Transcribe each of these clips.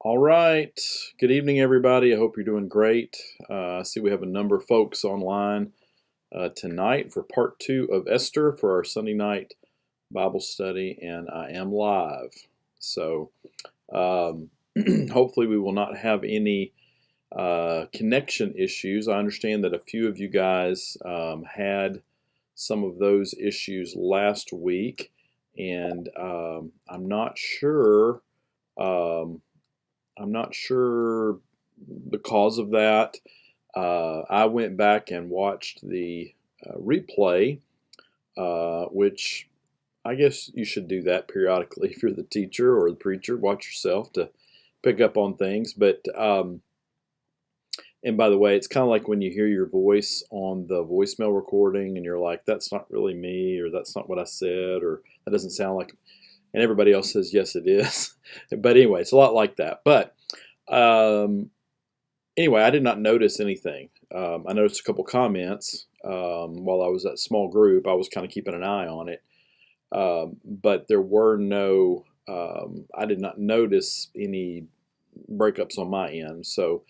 All right. Good evening, everybody. I hope you're doing great. I see we have a number of folks online tonight for part two of Esther for our Sunday night Bible study, and I am live. So um, hopefully, we will not have any connection issues. I understand that a few of you guys had some of those issues last week, and I'm not sure. Um, I'm not sure the cause of that. I went back and watched the replay, which I guess you should do that periodically if you're the teacher or the preacher. Watch yourself to pick up on things. And by the way, it's kind of like when you hear your voice on the voicemail recording and you're like, that's not really me, or that's not what I said, or that doesn't sound like, and everybody else says, yes, it is. But anyway, it's a lot like that. But um, anyway, I did not notice anything. I noticed a couple comments while I was at small group. I was kind of keeping an eye on it, but there were no. I did not notice any breakups on my end. So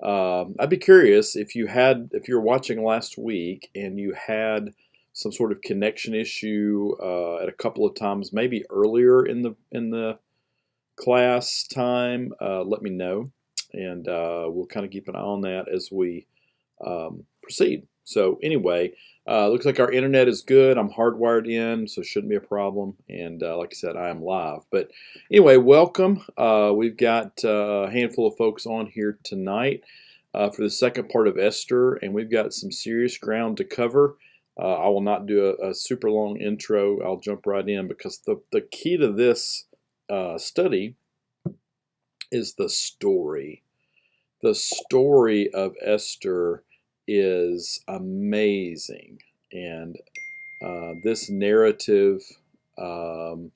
I'd be curious if if you were watching last week and you had some sort of connection issue at a couple of times, maybe earlier in the class time. Let me know, and we'll kind of keep an eye on that as we proceed. So anyway, looks like our internet is good. I'm hardwired in, so it shouldn't be a problem. And like I said, I am live. But anyway, welcome. We've got a handful of folks on here tonight for the second part of Esther, and we've got some serious ground to cover. I will not do a super long intro. I'll jump right in because the key to this study is the story. The story of Esther is amazing, and this narrative, um,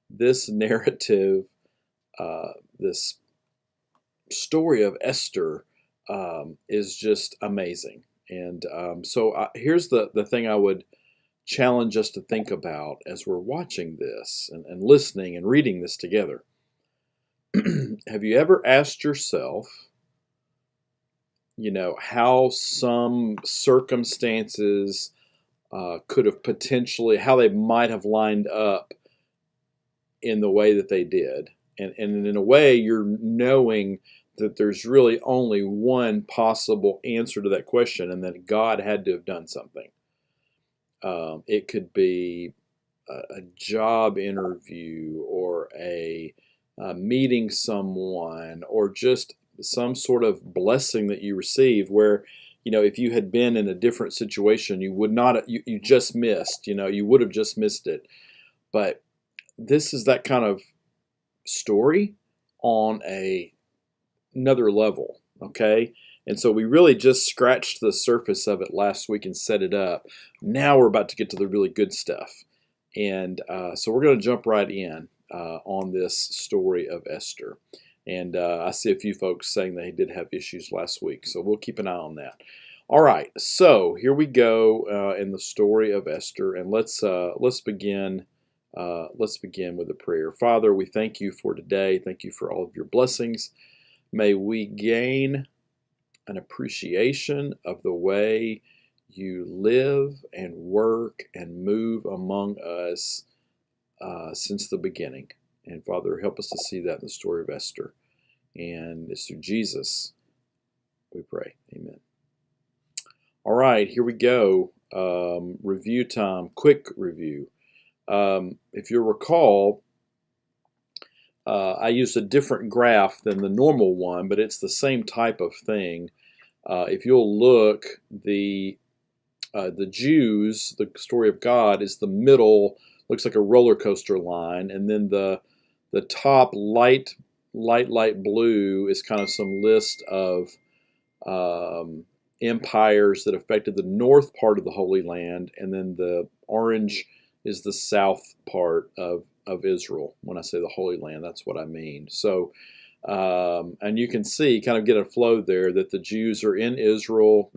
this narrative, this story of Esther is just amazing. And here's the thing I would challenge us to think about as we're watching this and listening and reading this together. Have you ever asked yourself, how some circumstances could have potentially, how they might have lined up in the way that they did? And in a way, you're knowing that there's really only one possible answer to that question, and that God had to have done something. It could be a job interview, or a meeting someone, or just some sort of blessing that you received where, if you had been in a different situation, you would not, you just missed, you would have just missed it. But this is that kind of story on another level, okay? And so we really just scratched the surface of it last week and set it up. Now we're about to get to the really good stuff. And so we're going to jump right in on this story of Esther. And I see a few folks saying they did have issues last week, so we'll keep an eye on that. All right, so here we go in the story of Esther, and let's begin. Let's begin with a prayer. Father, we thank you for today. Thank you for all of your blessings. May we gain an appreciation of the way you live and work and move among us since the beginning. And Father, help us to see that in the story of Esther. And it's through Jesus we pray. Amen. All right, here we go. Review time, quick review. If you recall, I used a different graph than the normal one, but it's the same type of thing. If you'll look, the Jews, the story of God, is the middle, looks like a roller coaster line, and then the top light blue is kind of some list of empires that affected the north part of the Holy Land, and then the orange is the south part of Israel. When I say the Holy Land, that's what I mean. So, and you can see, kind of get a flow there, that the Jews are in Israel.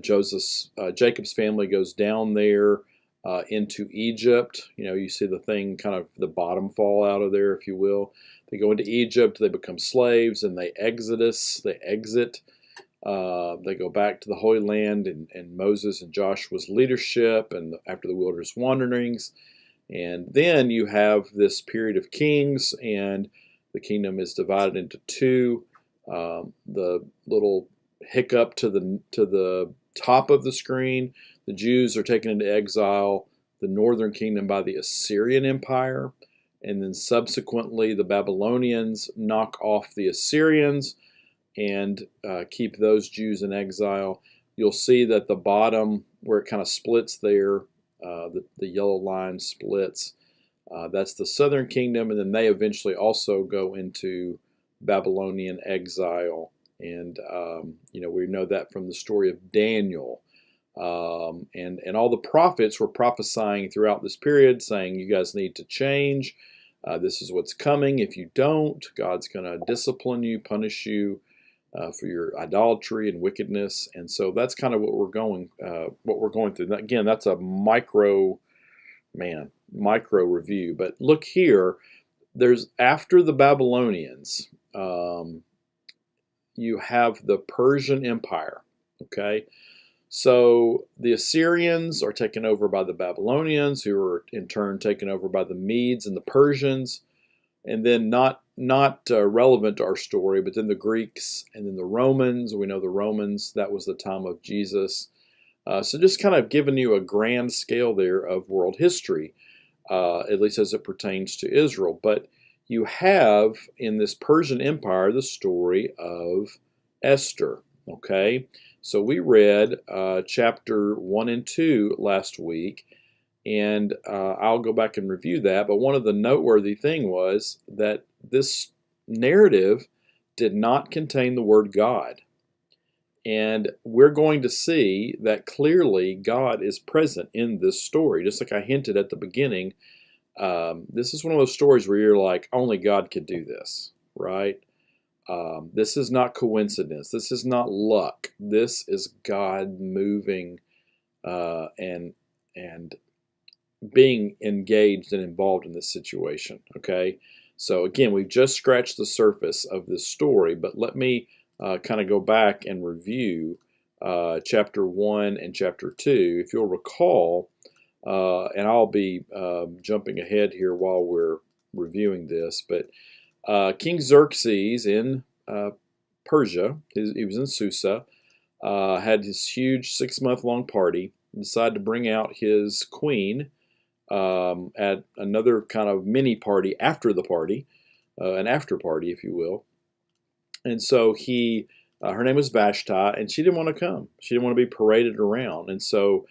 Jacob's family goes down there. into Egypt. You see the thing, kind of the bottom fall out of there, if you will. They go into Egypt, they become slaves, and they exit. They go back to the Holy Land and Moses and Joshua's leadership, and after the wilderness wanderings. And then you have this period of kings, and the kingdom is divided into two. The little hiccup to the top of the screen, the Jews are taken into exile, the northern kingdom by the Assyrian Empire, and then subsequently the Babylonians knock off the Assyrians and keep those Jews in exile. You'll see that the bottom, where it kind of splits there, the yellow line splits. That's the southern kingdom, and then they eventually also go into Babylonian exile. And we know that from the story of Daniel. And all the prophets were prophesying throughout this period, saying, you guys need to change. This is what's coming. If you don't, God's going to discipline you, punish you for your idolatry and wickedness. And so that's kind of what we're going through. Again, that's a micro review. But look here, there's after the Babylonians, you have the Persian Empire. Okay, so the Assyrians are taken over by the Babylonians, who are in turn taken over by the Medes and the Persians. And then not relevant to our story, but then the Greeks, and then the Romans. We know the Romans, that was the time of Jesus. So just kind of giving you a grand scale there of world history, at least as it pertains to Israel. But you have in this Persian Empire the story of Esther. Okay, so we read chapter 1 and 2 last week. And I'll go back and review that. But one of the noteworthy thing was that this narrative did not contain the word God. And we're going to see that clearly God is present in this story. Just like I hinted at the beginning, this is one of those stories where you're like, only God could do this, right? This is not coincidence. This is not luck. This is God moving and being engaged and involved in this situation. Okay, so again, we've just scratched the surface of this story, but let me kind of go back and review chapter 1 and chapter 2. If you'll recall, and I'll be jumping ahead here while we're reviewing this, but King Xerxes in Persia, he was in Susa, had his huge 6-month-long party, decided to bring out his queen at another kind of mini party after the party, an after party, if you will. And so her name was Vashti, and she didn't want to come. She didn't want to be paraded around. And so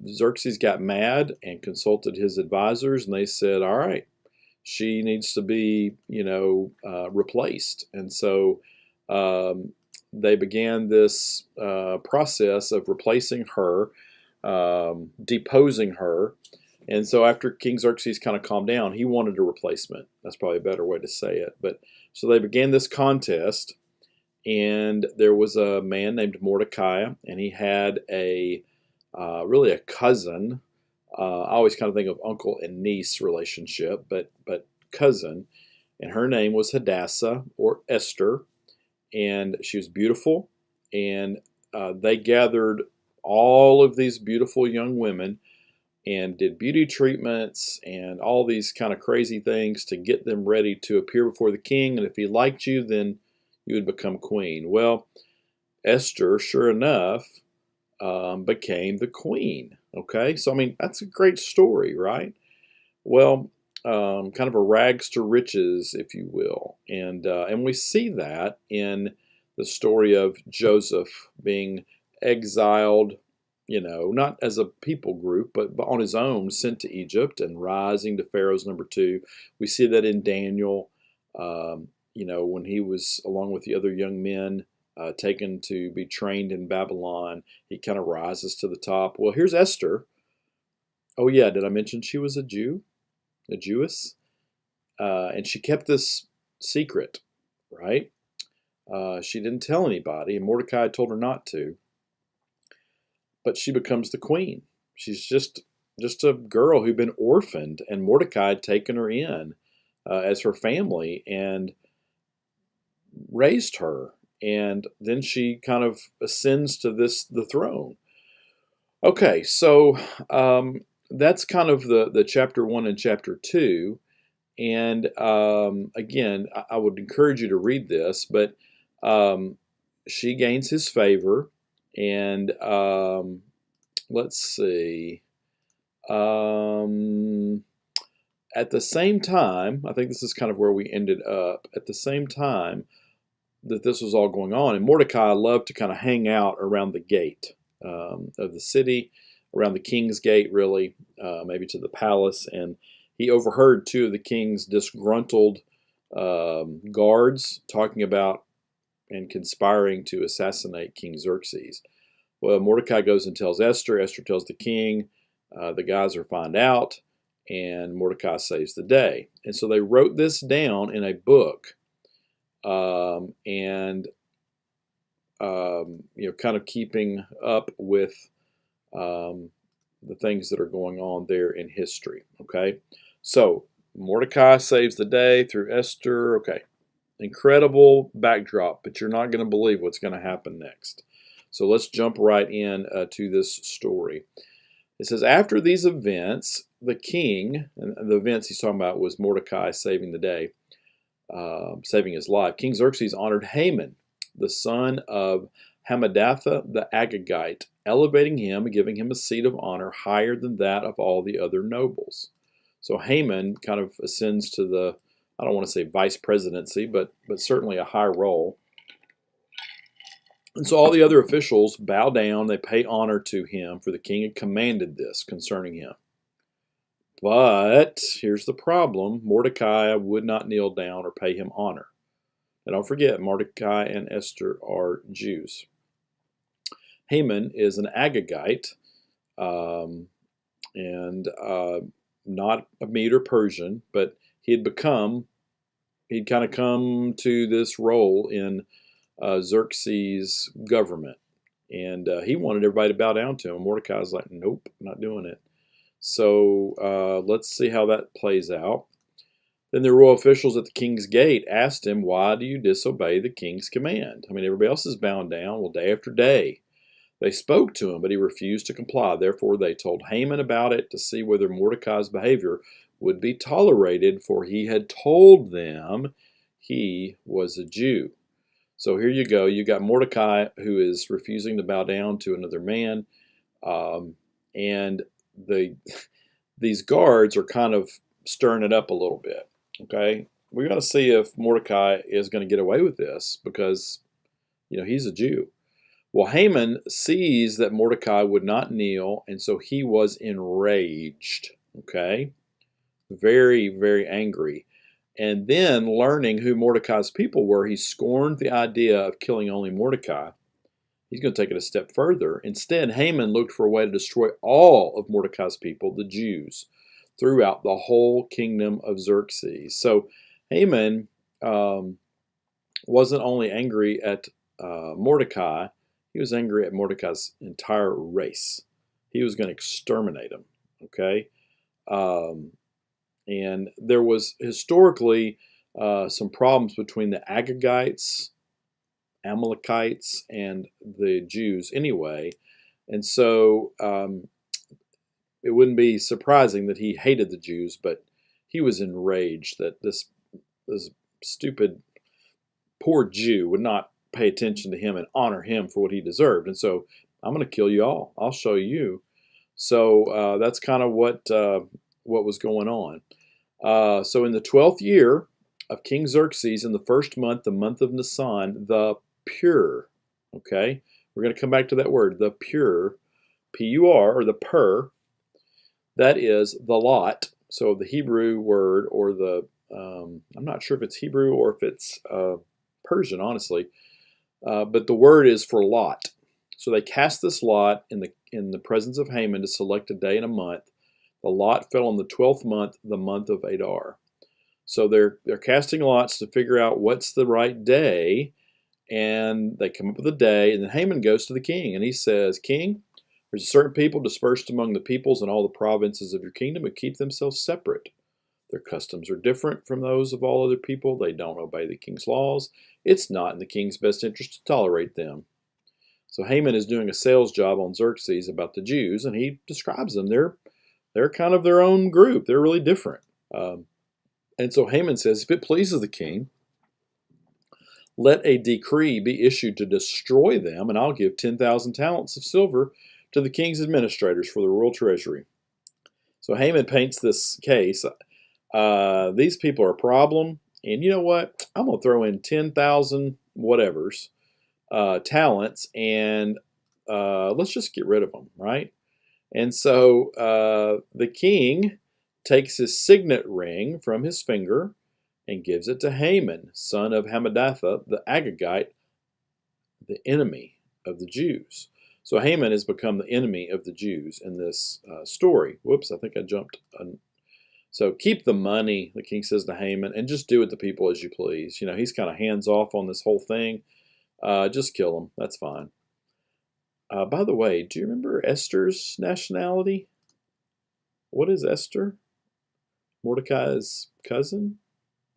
Xerxes got mad and consulted his advisors, and they said, all right, she needs to be, replaced. And so they began this process of replacing her, deposing her. And so after King Xerxes kind of calmed down, he wanted a replacement. That's probably a better way to say it. But so they began this contest, and there was a man named Mordecai, and he had really a cousin. I always kind of think of uncle and niece relationship, but cousin, and her name was Hadassah or Esther, and she was beautiful. And they gathered all of these beautiful young women and did beauty treatments and all these kind of crazy things to get them ready to appear before the king. And if he liked you, then you would become queen. Well, Esther, sure enough, became the queen. Okay, so I mean, that's a great story, right? Well, kind of a rags to riches, if you will. And we see that in the story of Joseph being exiled, not as a people group, but on his own, sent to Egypt and rising to Pharaoh's number 2. We see that in Daniel, when he was, along with the other young men, taken to be trained in Babylon, he kind of rises to the top. Well, here's Esther. Oh yeah, did I mention she was a Jew? A Jewess? And she kept this secret, right? She didn't tell anybody, and Mordecai told her not to. But she becomes the queen. She's just just a girl who'd been orphaned, and Mordecai had taken her in as her family and raised her. And then she kind of ascends to the throne. Okay, so that's kind of the chapter 1 and chapter 2. And again, I would encourage you to read this, but she gains his favor. And let's see. At the same time, I think this is kind of where we ended up. At the same time that this was all going on, and Mordecai loved to kind of hang out around the gate of the city, around the king's gate, really, maybe to the palace. And he overheard two of the king's disgruntled guards talking about and conspiring to assassinate King Xerxes. Well, Mordecai goes and tells Esther. Esther tells the king. The guys are found out, and Mordecai saves the day. And so they wrote this down in a book, and kind of keeping up with the things that are going on there in history. Okay, so Mordecai saves the day through Esther. Okay, incredible backdrop, but you're not going to believe what's going to happen next. So let's jump right in to this story. It says, after these events, the king, and the events he's talking about was Mordecai saving the day, saving his life. King Xerxes honored Haman, the son of Hammedatha the Agagite, elevating him and giving him a seat of honor higher than that of all the other nobles. So Haman kind of ascends to the, I don't want to say vice presidency, but certainly a high role. And so all the other officials bow down, they pay honor to him, for the king had commanded this concerning him. But here's the problem. Mordecai would not kneel down or pay him honor. And don't forget, Mordecai and Esther are Jews. Haman is an Agagite, and not a Mede or Persian, but he'd kind of come to this role in Xerxes' government. And he wanted everybody to bow down to him. Mordecai's like, nope, not doing it. So let's see how that plays out. Then the royal officials at the king's gate asked him, why do you disobey the king's command? I mean, everybody else is bowing down. Well, day after day. They spoke to him, but he refused to comply. Therefore, they told Haman about it to see whether Mordecai's behavior would be tolerated, for he had told them he was a Jew. So here you go. You got Mordecai, who is refusing to bow down to another man, and these guards are kind of stirring it up a little bit. Okay, we got to see if Mordecai is going to get away with this, because he's a Jew. Well, Haman sees that Mordecai would not kneel, and so he was enraged. Okay, very, very angry. And then, learning who Mordecai's people were, he scorned the idea of killing only Mordecai. He's going to take it a step further. Instead, Haman looked for a way to destroy all of Mordecai's people, the Jews, throughout the whole kingdom of Xerxes. So Haman wasn't only angry at Mordecai, he was angry at Mordecai's entire race. He was going to exterminate him. Okay? And there was historically some problems between the Agagites, Amalekites, and the Jews anyway. And so it wouldn't be surprising that he hated the Jews, but he was enraged that this stupid poor Jew would not pay attention to him and honor him for what he deserved. And so, I'm going to kill you all. I'll show you. So that's kind of what was going on. So in the 12th year of King Xerxes, in the first month, the month of Nisan, the pure, okay? We're going to come back to that word, the pure, P-U-R, or the pur, that is the lot. So the Hebrew word, or I'm not sure if it's Hebrew or if it's Persian, honestly, but the word is for lot. So they cast this lot in the presence of Haman to select a day and a month. The lot fell on the 12th month, the month of Adar. So they're casting lots to figure out what's the right day, and they come up with a day. And then Haman goes to the king, and he says, King, There's a certain people dispersed among the peoples in all the provinces of your kingdom who keep themselves separate. Their customs are different from those of all other people. They don't obey the king's laws. It's not in the king's best interest to tolerate them. So Haman is doing a sales job on Xerxes about the Jews, and he describes them. They're kind of their own group. They're really different. And so Haman says, if it pleases the king, let a decree be issued to destroy them, and I'll give 10,000 talents of silver to the king's administrators for the royal treasury. So Haman paints this case. These people are a problem, and you know what? I'm going to throw in 10,000 whatevers, talents, and let's just get rid of them, right? And so the king takes his signet ring from his finger and gives it to Haman, son of Hammedatha, the Agagite, the enemy of the Jews. So Haman has become the enemy of the Jews in this story. Whoops, I think I jumped. So keep the money, the king says to Haman, and just do with the people as you please. You know, he's kind of hands off on this whole thing. Just kill them. That's fine. By the way, do you remember Esther's nationality? What is Esther? Mordecai's cousin?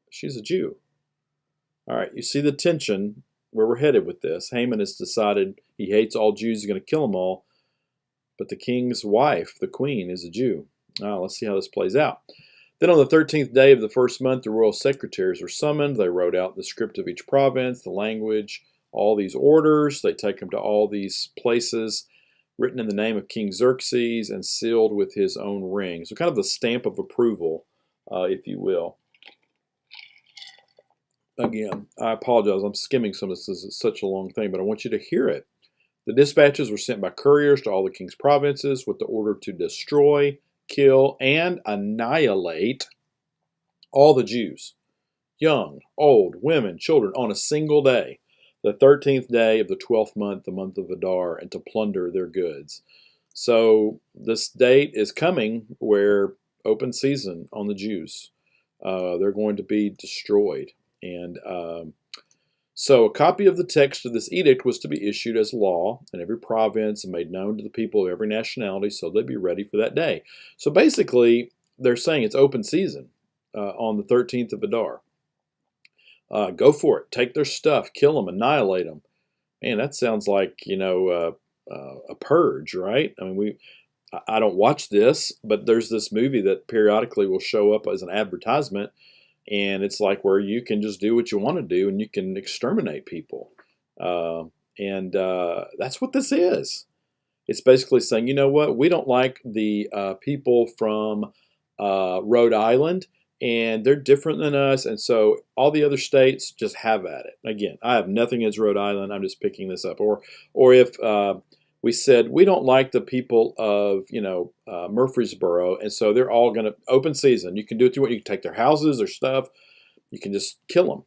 She's a Jew. All right, you see the tension where we're headed with this. Haman has decided he hates all Jews, he's going to kill them all. But the king's wife, the queen, is a Jew. Let's see how this plays out. Then on the 13th day of the first month, the royal secretaries were summoned. They wrote out the script of each province, the language, all these orders. They take them to all these places, written in the name of King Xerxes and sealed with his own ring. So kind of the stamp of approval, if you will. Again, I apologize. I'm skimming some of this. This is such a long thing, but I want you to hear it. The dispatches were sent by couriers to all the king's provinces with the order to destroy, kill, and annihilate all the Jews, young, old, women, children, on a single day, the 13th day of the 12th month, the month of Adar, and to plunder their goods. So this date is coming where open season on the Jews. They're going to be destroyed. And so a copy of the text of this edict was to be issued as law in every province and made known to the people of every nationality so they'd be ready for that day. So basically, they're saying it's open season on the 13th of Adar. Go for it. Take their stuff. Kill them. Annihilate them. Man, that sounds like, you know, a purge, right? I mean, I don't watch this, but there's this movie that periodically will show up as an advertisement. And it's like where you can just do what you want to do and you can exterminate people. And that's what this is. It's basically saying, you know what, we don't like the people from Rhode Island, and they're different than us. And so all the other states just have at it. Again, I have nothing against Rhode Island. I'm just picking this up. Or if we said we don't like the people of, you know, Murfreesboro, and so they're all going to open season. You can do what you want. You can take their houses, their stuff. You can just kill them.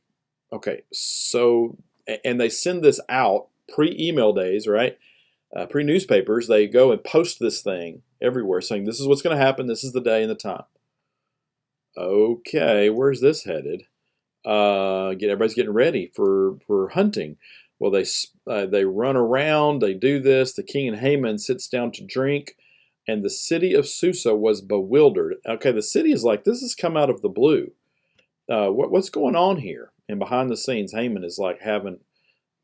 Okay, so, and they send this out pre-email days, right? Pre-newspapers. They go and post this thing everywhere saying this is what's going to happen. This is the day and the time. Okay, where's this headed? Everybody's getting ready for hunting. Well, they run around, they do this. The king and Haman sits down to drink, and the city of Susa was bewildered. Okay, the city is like, this has come out of the blue. What's going on here? And behind the scenes, Haman is like having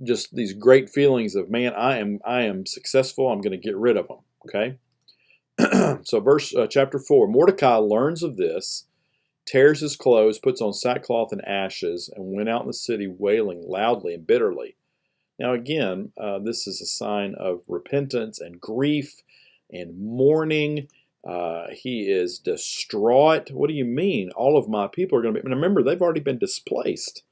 just these great feelings of, man, I am successful. I'm going to get rid of them. Okay, so chapter 4. Mordecai learns of this, tears his clothes, puts on sackcloth and ashes, and went out in the city wailing loudly and bitterly. Now again, this is a sign of repentance and grief and mourning. He is distraught. What do you mean? All of my people are going to be... Remember, they've already been displaced.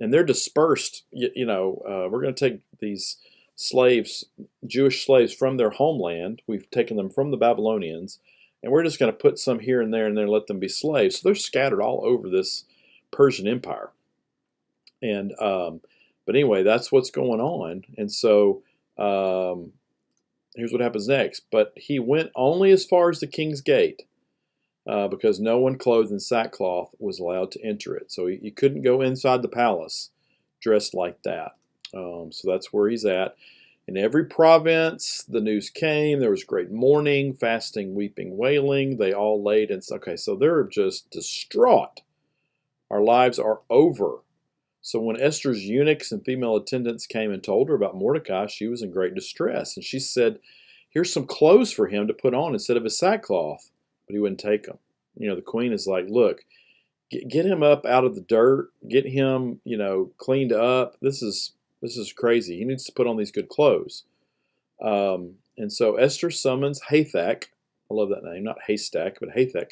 And they're dispersed. You know, we're going to take these slaves, Jewish slaves, from their homeland. We've taken them from the Babylonians. And we're just going to put some here and there and then let them be slaves. So they're scattered all over this Persian Empire. And... but anyway, that's what's going on. And so here's what happens next. But he went only as far as the king's gate because no one clothed in sackcloth was allowed to enter it. So he couldn't go inside the palace dressed like that. So that's where he's at. In every province, the news came. There was great mourning, fasting, weeping, wailing. They all laid in. Okay, so they're just distraught. Our lives are over. So when Esther's eunuchs and female attendants came and told her about Mordecai, she was in great distress. And she said, here's some clothes for him to put on instead of his sackcloth. But he wouldn't take them. The queen is like, look, get him up out of the dirt. Get him, cleaned up. This is crazy. He needs to put on these good clothes. And so Esther summons Hathach. I love that name. Not Haystack, but Hathach,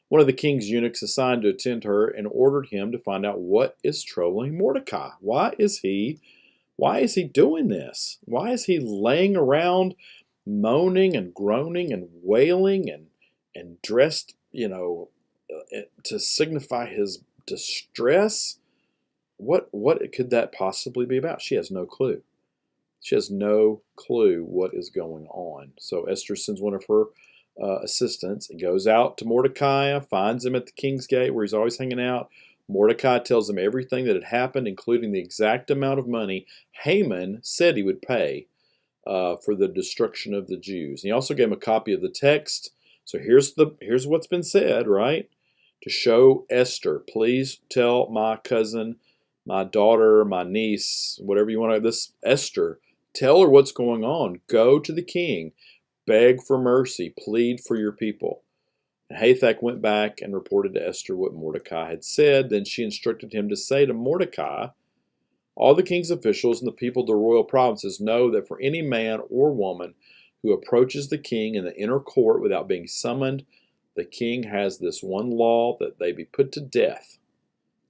one of the king's eunuchs assigned to attend her, and ordered him to find out what is troubling Mordecai. Why is he doing this? Why is he laying around moaning and groaning and wailing and dressed, to signify his distress? What could that possibly be about? She has no clue. She has no clue what is going on. So Esther sends one of her assistants and goes out to Mordecai, finds him at the king's gate where he's always hanging out. Mordecai tells him everything that had happened, including the exact amount of money Haman said he would pay for the destruction of the Jews. And he also gave him a copy of the text. So here's what's been said, right? To show Esther, please tell my cousin, my daughter, my niece, whatever you want to, this Esther, tell her what's going on. Go to the king. Beg for mercy, plead for your people. And Hathach went back and reported to Esther what Mordecai had said. Then she instructed him to say to Mordecai, all the king's officials and the people of the royal provinces know that for any man or woman who approaches the king in the inner court without being summoned, the king has this one law, that they be put to death,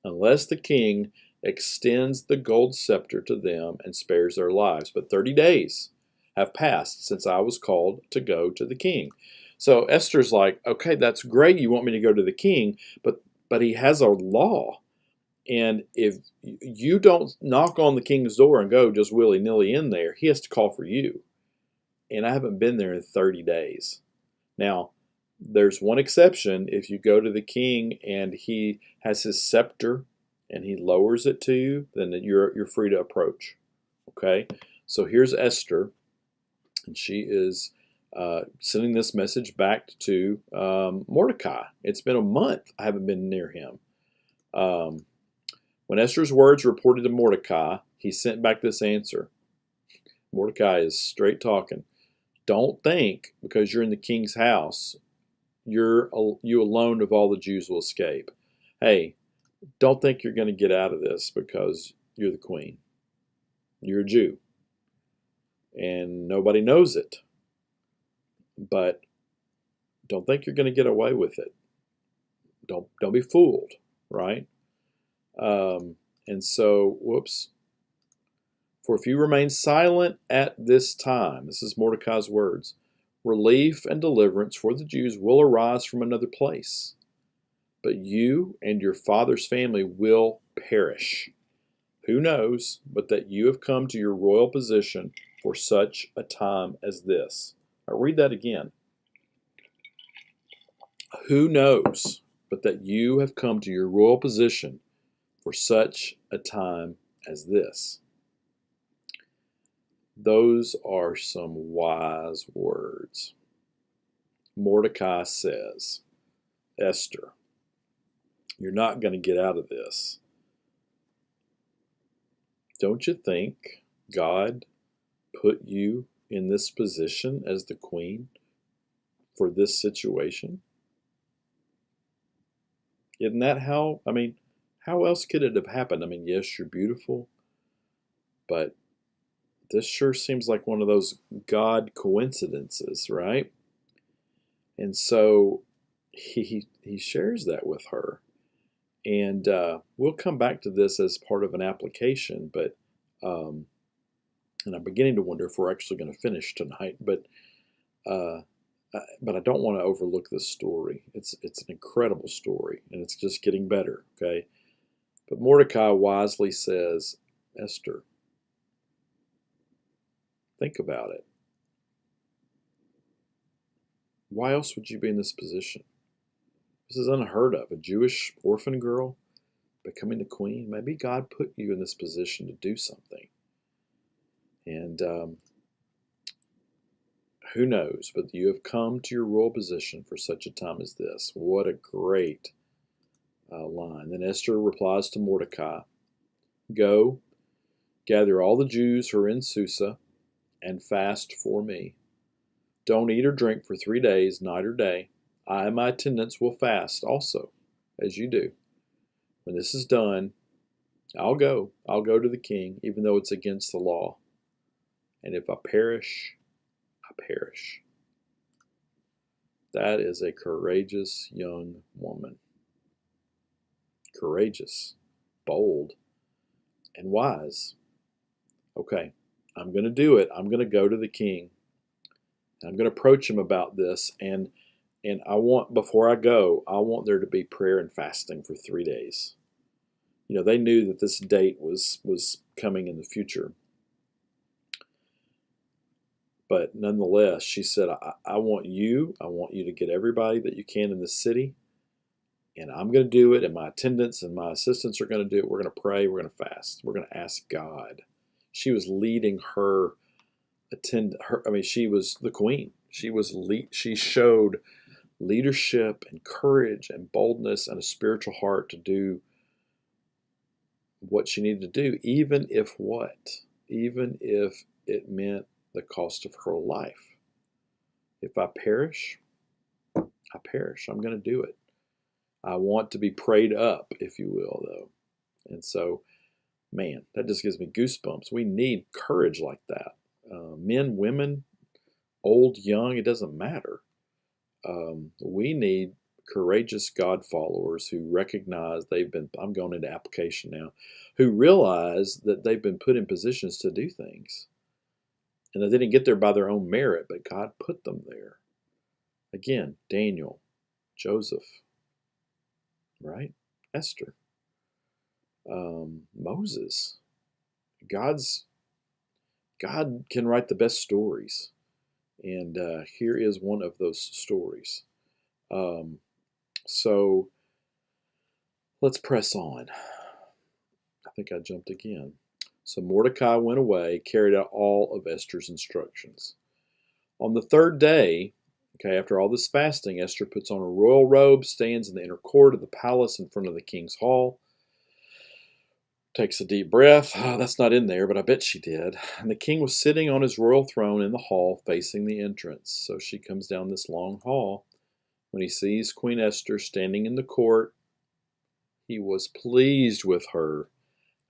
unless the king extends the gold scepter to them and spares their lives. But 30 days have passed since I was called to go to the king. So Esther's like, okay, that's great. You want me to go to the king, but he has a law. And if you don't knock on the king's door and go just willy-nilly in there, he has to call for you. And I haven't been there in 30 days. Now, there's one exception. If you go to the king and he has his scepter and he lowers it to you, then you're free to approach. Okay? So here's Esther. And she is sending this message back to Mordecai. It's been a month I haven't been near him. When Esther's words reported to Mordecai, he sent back this answer. Mordecai is straight talking. Don't think because you're in the king's house, you alone of all the Jews will escape. Hey, don't think you're going to get out of this because you're the queen. You're a Jew. And nobody knows it. But don't think you're going to get away with it. Don't be fooled, right? And so, whoops. For if you remain silent at this time, this is Mordecai's words, relief and deliverance for the Jews will arise from another place. But you and your father's family will perish. Who knows but that you have come to your royal position for such a time as this? I'll read that again. Who knows but that you have come to your royal position for such a time as this? Those are some wise words. Mordecai says, Esther, you're not going to get out of this. Don't you think God put you in this position as the queen for this situation? Isn't that how else could it have happened? Yes, you're beautiful, but this sure seems like one of those God coincidences, right? And so he shares that with her. And we'll come back to this as part of an application, but and I'm beginning to wonder if we're actually going to finish tonight. But I don't want to overlook this story. It's an incredible story, and it's just getting better. Okay, but Mordecai wisely says, Esther, think about it. Why else would you be in this position? This is unheard of. A Jewish orphan girl becoming the queen. Maybe God put you in this position to do something. And Who knows? But you have come to your royal position for such a time as this. What a great line. Then Esther replies to Mordecai, Go, gather all the Jews who are in Susa, and fast for me. Don't eat or drink for 3 days, night or day. I and my attendants will fast also, as you do. When this is done, I'll go. I'll go to the king, even though it's against the law. And if I perish, I perish. That is a courageous young woman. Courageous, bold, and wise. Okay, I'm going to do it. I'm going to go to the king. I'm going to approach him about this. And I want, before I go, I want there to be prayer and fasting for 3 days. You know, they knew that this date was coming in the future. But nonetheless, she said, I want you to get everybody that you can in the city, and I'm going to do it, and my attendants and my assistants are going to do it. We're going to pray, we're going to fast, we're going to ask God. She was leading she was the queen. She showed leadership and courage and boldness and a spiritual heart to do what she needed to do, even if it meant the cost of her life. If I perish, I perish. I'm going to do it. I want to be prayed up, if you will, though. And so, man, that just gives me goosebumps. We need courage like that. Men, women, old, young, it doesn't matter. We need courageous God followers who recognize I'm going into application now, who realize that they've been put in positions to do things. And that they didn't get there by their own merit, but God put them there. Again, Daniel, Joseph, right? Esther, Moses. God can write the best stories. And here is one of those stories. So let's press on. I think I jumped again. So Mordecai went away, carried out all of Esther's instructions. On the 3rd day, after all this fasting, Esther puts on a royal robe, stands in the inner court of the palace in front of the king's hall, takes a deep breath. Oh, that's not in there, but I bet she did. And the king was sitting on his royal throne in the hall facing the entrance. So she comes down this long hall. When he sees Queen Esther standing in the court, he was pleased with her,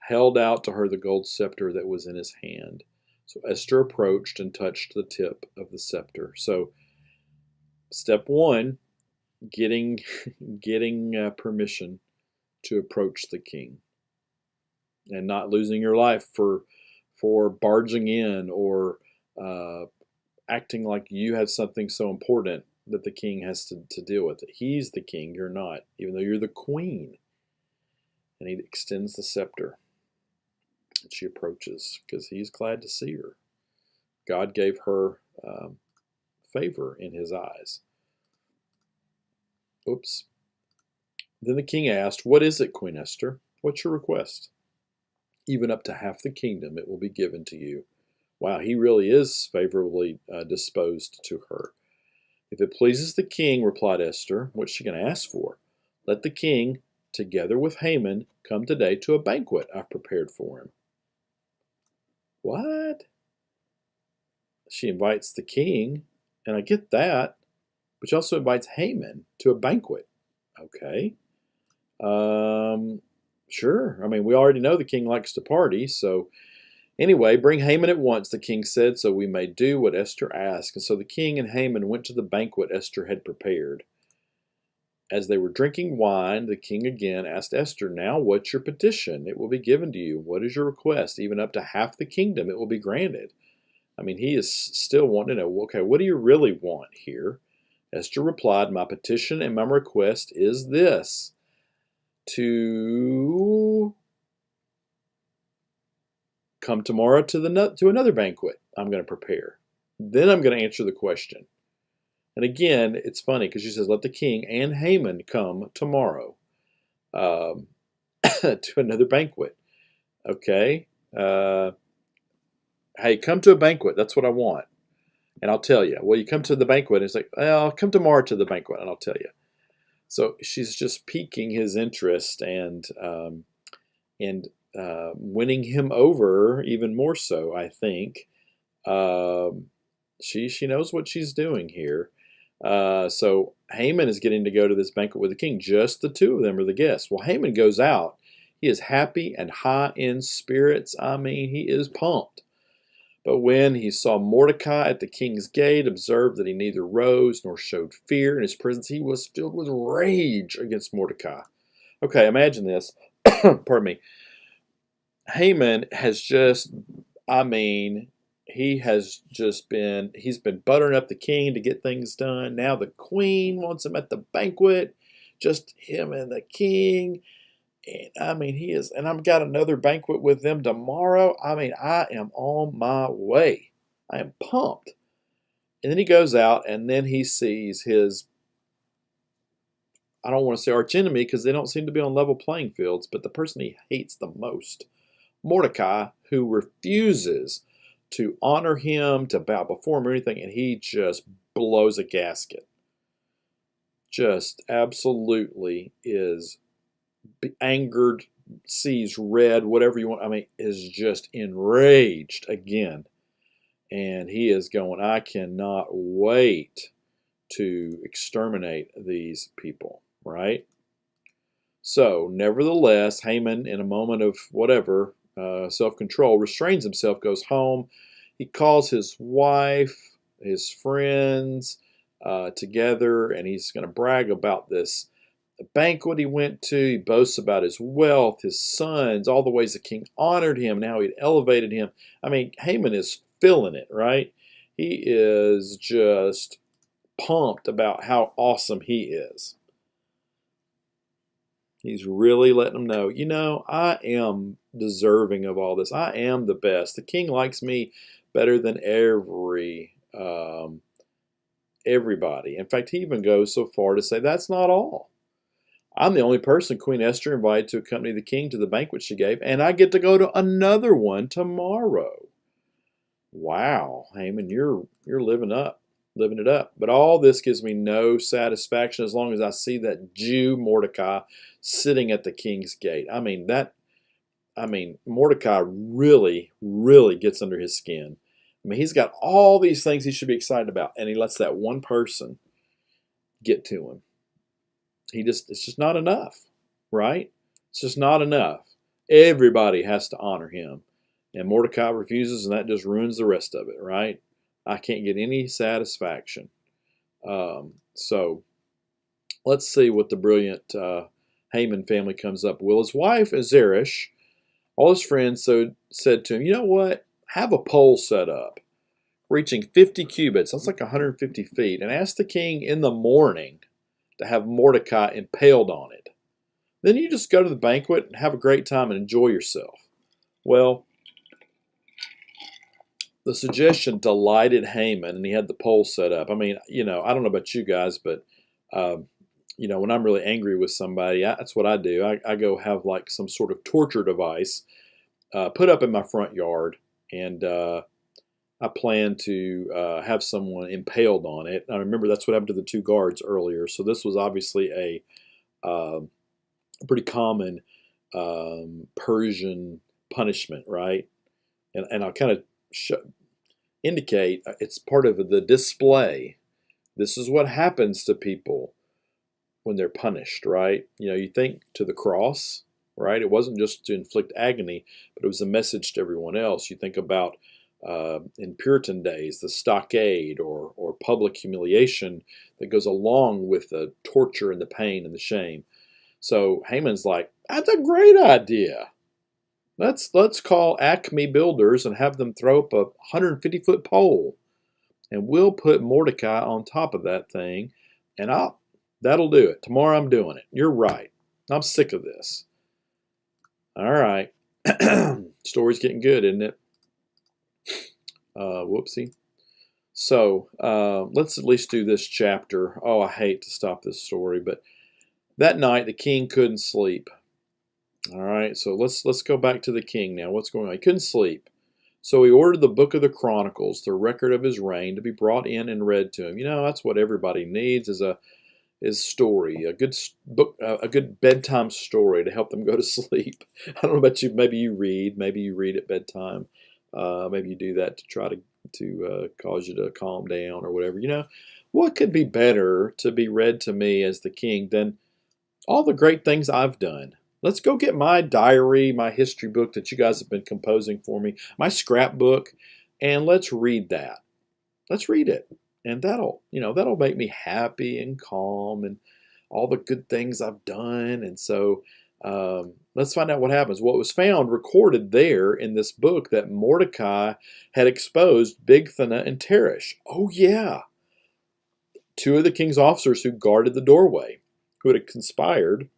held out to her the gold scepter that was in his hand. So Esther approached and touched the tip of the scepter. So step 1, getting permission to approach the king, and not losing your life for barging in or acting like you have something so important that the king has to deal with it. He's the king, you're not, even though you're the queen. And he extends the scepter. And she approaches because he's glad to see her. God gave her favor in his eyes. Oops. Then the king asked, What is it, Queen Esther? What's your request? Even up to half the kingdom it will be given to you. Wow, he really is favorably disposed to her. If it pleases the king, replied Esther, what's she going to ask for? Let the king, together with Haman, come today to a banquet I've prepared for him. What? She invites the king, and I get that, but she also invites Haman to a banquet. Okay. Sure. I mean, we already know the king likes to party, so anyway, bring Haman at once, the king said, so we may do what Esther asked. And so the king and Haman went to the banquet Esther had prepared. As they were drinking wine, the king again asked Esther, Now, what's your petition? It will be given to you. What is your request? Even up to half the kingdom, it will be granted. I mean, he is still wanting to know, okay, what do you really want here? Esther replied, My petition and my request is this, to come tomorrow to another banquet I'm going to prepare. Then I'm going to answer the question. And again, it's funny because she says, let the king and Haman come tomorrow to another banquet. Okay. Hey, come to a banquet. That's what I want. And I'll tell you. Well, you come to the banquet. And it's like, well, come tomorrow to the banquet, and I'll tell you. So she's just piquing his interest and winning him over even more so, I think. She knows what she's doing here. So Haman is getting to go to this banquet with the king. Just the two of them are the guests. Well, Haman goes out. He is happy and high in spirits. I mean, he is pumped. But when he saw Mordecai at the king's gate, observed that he neither rose nor showed fear in his presence, he was filled with rage against Mordecai. Okay, imagine this. Pardon me. Haman has just, I mean, he's been buttering up the king to get things done. Now the queen wants him at the banquet, just him and the king. And I mean, and I've got another banquet with them tomorrow. I mean, I am on my way. I am pumped. And then he goes out and then he sees his, I don't want to say arch enemy because they don't seem to be on level playing fields, but the person he hates the most, Mordecai, who refuses to honor him, to bow before him or anything, and he just blows a gasket. Just absolutely is angered, sees red, whatever you want. I mean, is just enraged again. And he is going, I cannot wait to exterminate these people, right? So, nevertheless, Haman, in a moment of whatever, self-control, restrains himself, goes home. He calls his wife, his friends together, and he's going to brag about this banquet he went to. He boasts about his wealth, his sons, all the ways the king honored him, and how he'd elevated him. I mean, Haman is feeling it, right? He is just pumped about how awesome he is. He's really letting them know, I am deserving of all this. I am the best. The king likes me better than everybody. In fact, he even goes so far to say that's not all. I'm the only person Queen Esther invited to accompany the king to the banquet she gave, and I get to go to another one tomorrow. Wow, Haman, you're living it up. But all this gives me no satisfaction as long as I see that Jew Mordecai sitting at the king's gate. I mean, Mordecai really, really gets under his skin. I mean, he's got all these things he should be excited about, and he lets that one person get to him. It's just not enough, right? It's just not enough. Everybody has to honor him. And Mordecai refuses, and that just ruins the rest of it, right? I can't get any satisfaction. So let's see what the brilliant Haman family comes up with. Well, his wife, Zeresh, all his friends said to him, you know what? Have a pole set up, reaching 50 cubits. That's like 150 feet. And ask the king in the morning to have Mordecai impaled on it. Then you just go to the banquet and have a great time and enjoy yourself. Well, the suggestion delighted Haman, and he had the pole set up. I mean, I don't know about you guys, but, when I'm really angry with somebody, that's what I do. I go have like some sort of torture device put up in my front yard, and I plan to have someone impaled on it. I remember that's what happened to the two guards earlier. So this was obviously a pretty common Persian punishment, right? And I'll kind of indicate it's part of the display. This is what happens to people when they're punished, right? You think to the cross, right? It wasn't just to inflict agony, but it was a message to everyone else. You think about in Puritan days, the stockade or public humiliation that goes along with the torture and the pain and the shame. So Haman's like, that's a great idea. Let's call Acme Builders and have them throw up a 150-foot pole, and we'll put Mordecai on top of that thing, and that'll do it. Tomorrow I'm doing it. You're right. I'm sick of this. All right. Story's getting good, isn't it? Whoopsie. So let's at least do this chapter. Oh, I hate to stop this story, but that night the king couldn't sleep. All right, so let's go back to the king now. What's going on? He couldn't sleep. So he ordered the book of the Chronicles, the record of his reign, to be brought in and read to him. That's what everybody needs is story, a good book, a good bedtime story to help them go to sleep. I don't know about you. Maybe you read at bedtime. Maybe you do that to try to cause you to calm down or whatever. What could be better to be read to me as the king than all the great things I've done? Let's go get my diary, my history book that you guys have been composing for me, my scrapbook, and let's read that. Let's read it. And that'll make me happy and calm and all the good things I've done. And so let's find out what happens. What was found recorded there in this book that Mordecai had exposed Bigthana and Teresh. Oh, yeah. Two of the king's officers who guarded the doorway, who had conspired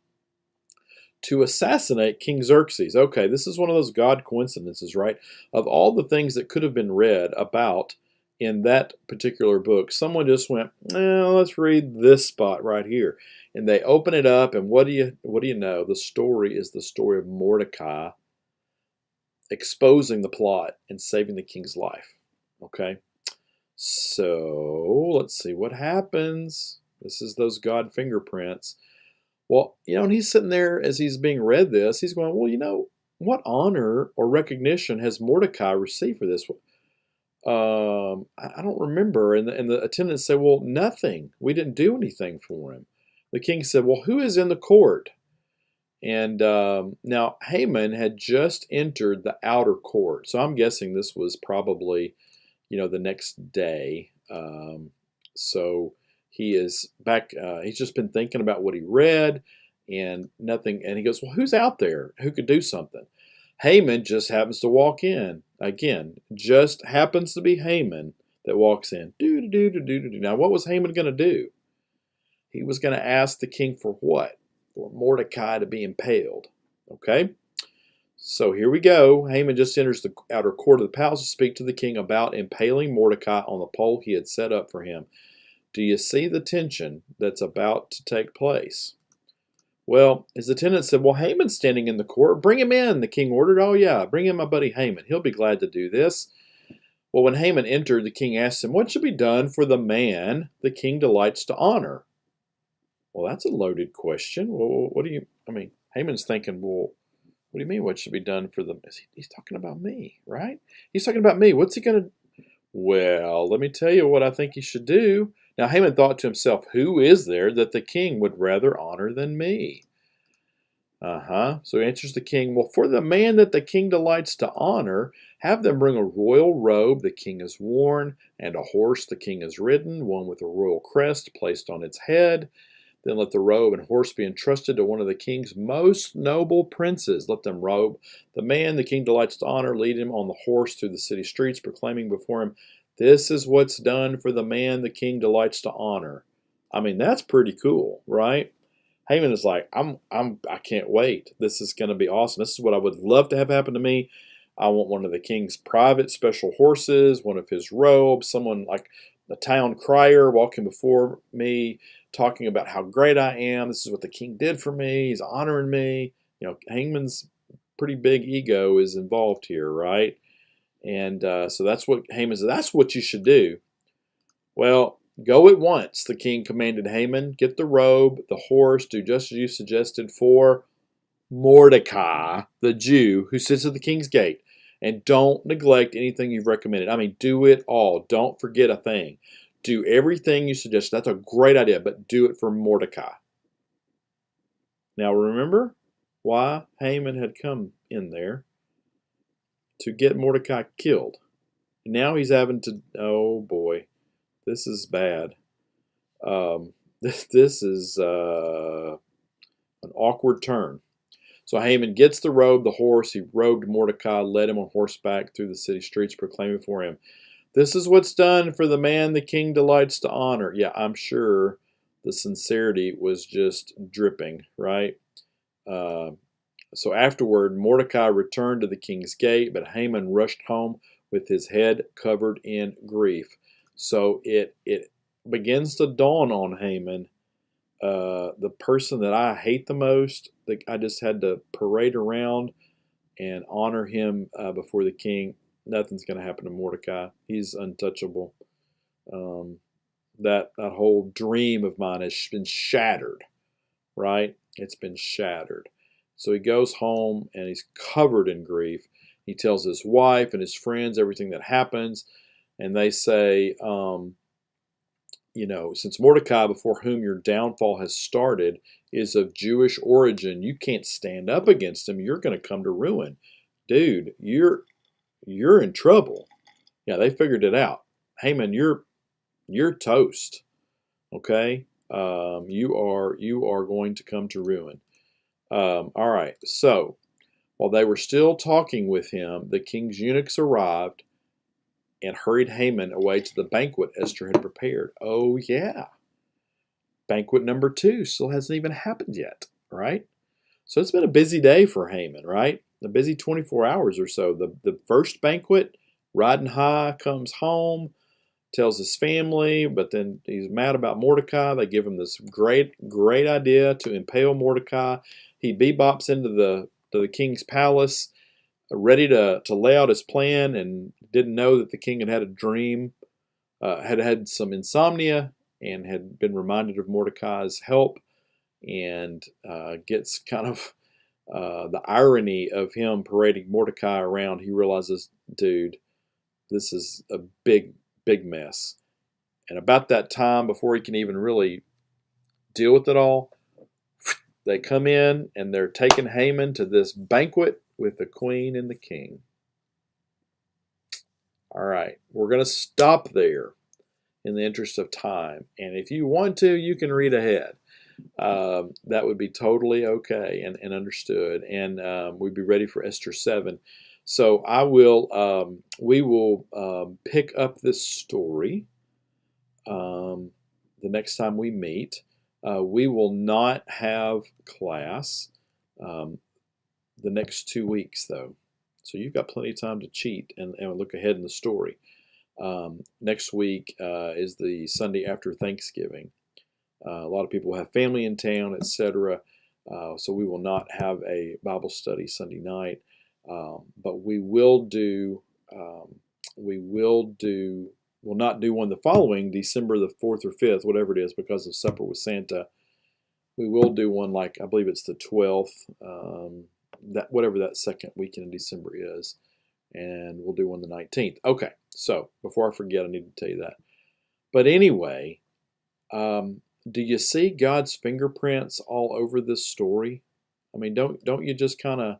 to assassinate King Xerxes. Okay, this is one of those God coincidences, right? Of all the things that could have been read about in that particular book, someone just went, let's read this spot right here. And they open it up, and what do you know? The story is the story of Mordecai exposing the plot and saving the king's life. Okay? So, let's see what happens. This is those God fingerprints. Well, and he's sitting there as he's being read this. He's going, well, what honor or recognition has Mordecai received for this? I don't remember. And the attendants said, well, nothing. We didn't do anything for him. The king said, well, who is in the court? And now Haman had just entered the outer court. So I'm guessing this was probably, the next day. So he is back. He's just been thinking about what he read and nothing. And he goes, well, who's out there who could do something? Haman just happens to walk in. Again, just happens to be Haman that walks in. Now, what was Haman going to do? He was going to ask the king for what? For Mordecai to be impaled. Okay? So here we go. Haman just enters the outer court of the palace to speak to the king about impaling Mordecai on the pole he had set up for him. Do you see the tension that's about to take place? Well, his attendant said, well, Haman's standing in the court. Bring him in, the king ordered. Oh, yeah, bring in my buddy Haman. He'll be glad to do this. Well, when Haman entered, the king asked him, what should be done for the man the king delights to honor? Well, that's a loaded question. Well, Haman's thinking, well, what do you mean what should be done for them? He's talking about me, right? He's talking about me. What's he going to... Well, let me tell you what I think he should do. Now, Haman thought to himself, who is there that the king would rather honor than me? So he answers the king, well, for the man that the king delights to honor, have them bring a royal robe the king has worn, and a horse the king has ridden, one with a royal crest placed on its head. Then let the robe and horse be entrusted to one of the king's most noble princes. Let them robe the man the king delights to honor, lead him on the horse through the city streets, proclaiming before him, this is what's done for the man the king delights to honor. That's pretty cool, right? Haman is like, I can't wait. This is going to be awesome. This is what I would love to have happen to me. I want one of the king's private special horses, one of his robes, someone like the town crier walking before me, talking about how great I am. This is what the king did for me. He's honoring me. Haman's pretty big ego is involved here, right? And so that's what Haman said. That's what you should do. Well, go at once, the king commanded Haman. Get the robe, the horse, do just as you suggested for Mordecai, the Jew who sits at the king's gate. And don't neglect anything you've recommended. Do it all. Don't forget a thing. Do everything you suggest. That's a great idea, but do it for Mordecai. Now remember why Haman had come in there to get Mordecai killed. And now he's having to, oh boy, this is bad. This is an awkward turn. So Haman gets the robe, the horse. He robed Mordecai, led him on horseback through the city streets, proclaiming for him, this is what's done for the man the king delights to honor. Yeah, I'm sure the sincerity was just dripping, right? So afterward, Mordecai returned to the king's gate, but Haman rushed home with his head covered in grief. So it begins to dawn on Haman, the person that I hate the most, that I just had to parade around and honor him before the king. Nothing's going to happen to Mordecai. He's untouchable. Um, that whole dream of mine has been shattered, right? It's been shattered. So he goes home and he's covered in grief. He tells his wife and his friends everything that happens, and they say, since Mordecai, before whom your downfall has started, is of Jewish origin, you can't stand up against him. You're going to come to ruin, dude. You're in trouble. Yeah, they figured it out. Haman, you're toast. Okay, you are going to come to ruin. All right. So while they were still talking with him, the king's eunuchs arrived and hurried Haman away to the banquet Esther had prepared. Oh yeah, banquet number 2 still hasn't even happened yet, right? So it's been a busy day for Haman, right? A busy 24 hours or so. The first banquet, riding high, comes home, tells his family, but then he's mad about Mordecai. They give him this great idea to impale Mordecai. He bebops into the king's palace, ready to lay out his plan, and didn't know that the king had had a dream, had had some insomnia, and had been reminded of Mordecai's help, and gets kind of the irony of him parading Mordecai around. He realizes, dude, this is a big mess. And about that time, before he can even really deal with it all, they come in and they're taking Haman to this banquet with the queen and the king. All right, we're going to stop there in the interest of time. And if you want to, you can read ahead. That would be totally okay and understood. And we'd be ready for Esther 7. So we will pick up this story the next time we meet. We will not have class the next 2 weeks, though. So you've got plenty of time to cheat and look ahead in the story. Next week is the Sunday after Thanksgiving. A lot of people have family in town, etc. So we will not have a Bible study Sunday night, but we will do. We'll not do one the following December the 4th or 5th, whatever it is, because of Supper with Santa. We will do one, like, I believe it's the 12th, that whatever that second weekend in December is, and we'll do one the 19th. Okay, so before I forget, I need to tell you that. But anyway, do you see God's fingerprints all over this story? I mean, don't you just kind of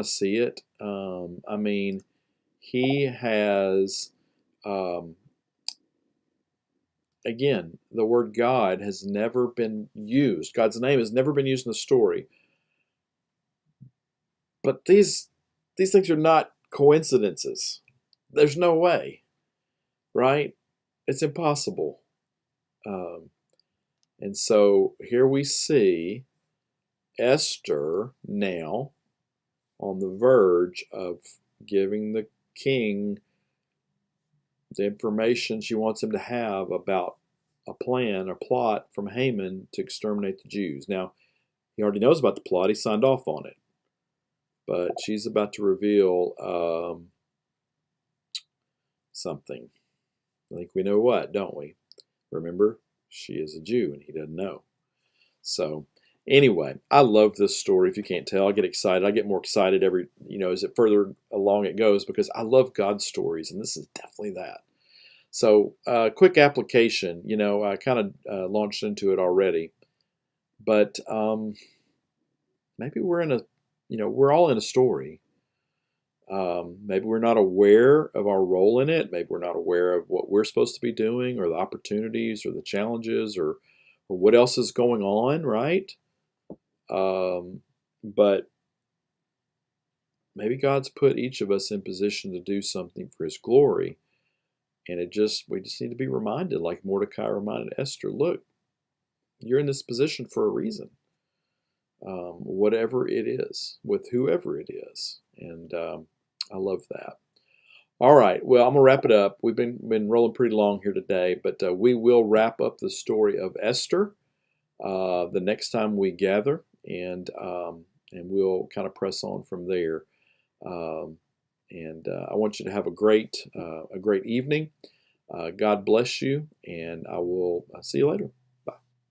see it? I mean, He has. Again, the word God has never been used. God's name has never been used in the story. But these things are not coincidences. There's no way, right? It's impossible. And so here we see Esther now on the verge of giving the king the information she wants him to have about a plan or plot from Haman to exterminate the Jews. Now, he already knows about the plot. He signed off on it. But she's about to reveal something. I think we know what, don't we? Remember, she is a Jew and he doesn't know. So anyway, I love this story. If you can't tell, I get excited. I get more excited as it further along it goes, because I love God's stories, and this is definitely that. So quick application, I kind of launched into it already, but maybe we're all in a story. Maybe we're not aware of our role in it. Maybe we're not aware of what we're supposed to be doing, or the opportunities, or the challenges, or what else is going on, right? But maybe God's put each of us in position to do something for His glory, and we just need to be reminded, like Mordecai reminded Esther, look, you're in this position for a reason, whatever it is, with whoever it is, and I love that. All right, well, I'm gonna wrap it up. We've been rolling pretty long here today, but we will wrap up the story of Esther the next time we gather, and we'll kind of press on from there. And I want you to have a great evening. God bless you, and I will see you later.